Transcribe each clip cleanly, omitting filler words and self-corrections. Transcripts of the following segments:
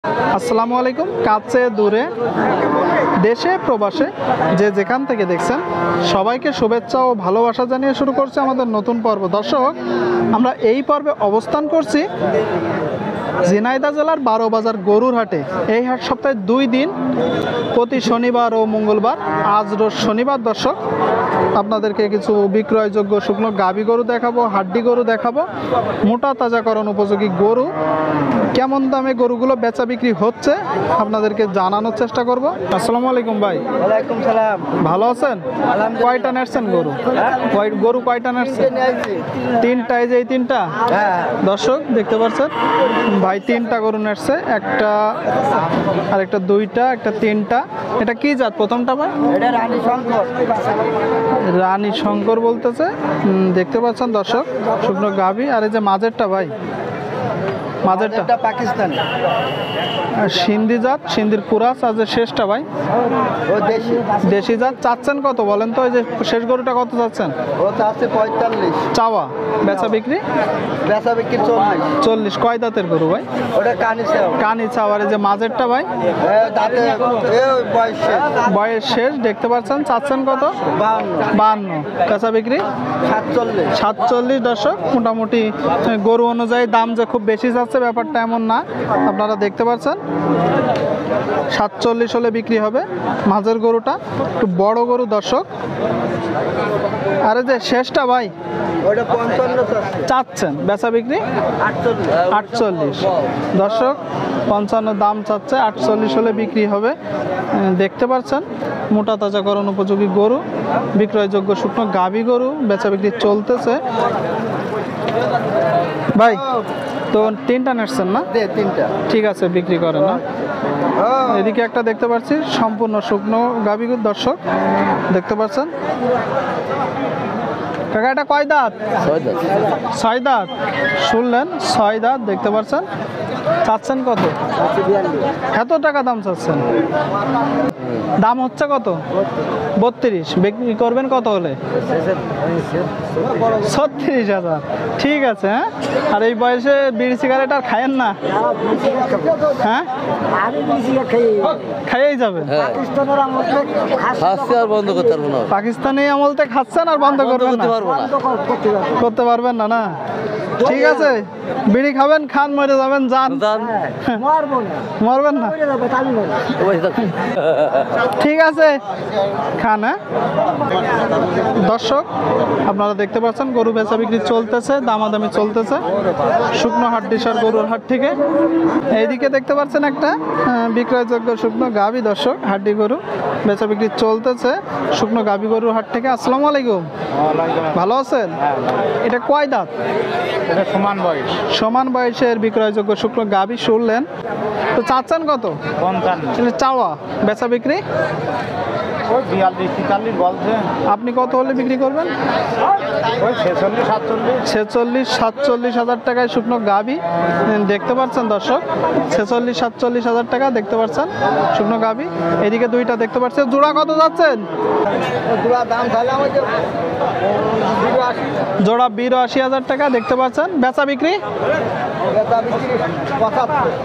আসসালামু আলাইকুম। কাছে দূরে দেশে প্রবাসে যে যেখান থেকে দেখছেন সবাইকে শুভেচ্ছা ও ভালোবাসা জানিয়ে শুরু করছে আমাদের নতুন পর্ব। দর্শক, আমরা এই পর্বে অবস্থান করছি ঝিনাইদহ জেলার 12 বাজার গরুর হাটে। এই হাট সপ্তাহে 2 দিন, প্রতি শনিবার ও মঙ্গলবার। আজ রোজ শনিবার। দর্শক, আপনাদেরকে কিছু বিক্রয়যোগ্য শুকনো গাভী গরু দেখাবো, হাড্ডি গরু দেখাবো, মোটা তাজাকরণ উপযোগী গরু। কেমন দামে গরুগুলো বেচা বিক্রি হচ্ছে আপনাদেরকে জানানোর চেষ্টা করব। আসসালামু আলাইকুম ভাই। ওয়ালাইকুম সালাম। ভালো আছেন? কয়টা নেটছেন গরু? গরু কয়টা নেটছেন? 3টা। এই যে এই 3টা। দর্শক দেখতে পাচ্ছেন ভাই 3টা গরু নেটছে, একটা আর একটা 2টা, একটা 3টা। এটা কি জাত প্রথমটা ভাই? এটা রানী শঙ্কর। রানী শঙ্কর বলতেছে। দেখতে পাচ্ছেন দর্শক, শুকনো গাভী। আর এই যে মাঝেরটা ভাই, মাঝেরটা পাকিস্তানি সিন্ধি জাত, সিন্ধির কুরাস। আর যে শেষটা ভাই ও দেশি দেশি জাত। চাচ্ছেন কত বলেন তো? এই যে শেষ গরুটা কত চাচ্ছেন? ও আছে 45। চাওয়া বেচা বিক্রি? বেচা বিক্রি 40। কয় দাঁতের গরু ভাই? ওটা কানি চাও। কানি চাওয়া। আর এই যে মাঝেরটা ভাই দাঁতে বয়স শেষ। দেখতে পাচ্ছেন। চাচ্ছেন কত? 52। বেচা বিক্রি 47। দর্শক, মোটামুটি গরু অনুযায়ী দাম যে খুব বেশি যাচ্ছে ব্যাপারটা এমন না, আপনারা দেখতে পাচ্ছেন। 47 হলে বিক্রি হবে মাঝের গরুটা, একটু বড় গরু দর্শক। আর এই যে শেষটা ভাই ওটা 55 চাচ্ছেন, বেচা বিক্রি 48। দর্শক, 55 দাম চাচ্ছে, 48 হলে বিক্রি হবে। দেখতে পাচ্ছেন মোটা তাজাকরণ উপযোগী গরু, বিক্রয়যোগ্য শুকনো গাভী গরু বেচা বিক্রি চলতেছে। ভাই তো 3টা নেটছেন না? 3টা। ঠিক আছে, বিক্রি করেন না। এদিকে একটা দেখতে পাচ্ছি সম্পূর্ণ শুকনো গাভী গরু। দর্শক দেখতে পাচ্ছেন। কাকা এটা কয় দাঁত? 6 দাঁত। শুনলেন, 6 দাঁত। দেখতে পাচ্ছেন। চাচ্ছেন কত? এত টাকা দাম চাচ্ছেন? দাম হচ্ছে কত? 32। বিক্রি করবেন কত হলে? 36,000। ঠিক আছে। হ্যাঁ, আর এই বয়সে বিড়ি সিগারেট আর খায়েন না? হ্যাঁ, খাইয়েই যাবেন। পাকিস্তানি আমলতে খাচ্ছেন আর বন্ধ করবেন না? করতে পারবেন না? না, ঠিক আছে। বিড়ি খাবেন, খান, মরে যাবেন, যান। মরবেন না? ঠিক আছে, খান। হ্যাঁ দর্শক, আপনারা দেখতে পাচ্ছেন গরু বেচা বিক্রি চলতেছে, দামাদামি চলতেছে শুকনো হাড্ডিসার গরুর হাট থেকে। এইদিকে দেখতে পাচ্ছেন একটা বিক্রয়যোগ্য শুকনো গাভী। দর্শক, হাড্ডি গরু বেচা বিক্রি চলতেছে শুকনো গাভী গরুর হাট থেকে। আসসালামু আলাইকুম। ভালো আছেন? এটা কয় দাঁত? এটা সমান বয়স। সমান বয়সের বিক্রয়যোগ্য শুকনো গাভী। শুনলেন তো, চাচ্ছেন কত? 55। চাওয়া বেচা বিক্রি 42-43 বলছে। আপনি কত হলে বিক্রি করবেন? 46-47 হাজার টাকায় শুকনো গাভী দেখতে পাচ্ছেন দর্শক। 46-47 হাজার টাকা দেখতে পাচ্ছেন শুকনো গাভী। এদিকে 2টা দেখতে পাচ্ছেন। জোড়া কত যাচ্ছেন? জোড়া 82,000 টাকা দেখতে পাচ্ছেন। বেচা বিক্রি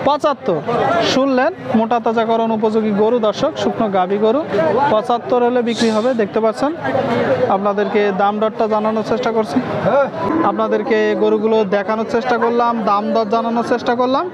75। শুনলেন, মোটা তাজাকরণ উপযোগী গরু দর্শক, শুকনো গাভী গরু 75 হলে বিক্রি হবে। দেখতে পাচ্ছেন। আপনাদেরকে দাম দরটা জানানোর চেষ্টা করছি, আপনাদেরকে গরুগুলো দেখানোর চেষ্টা করলাম, দাম দর জানানোর চেষ্টা করলাম।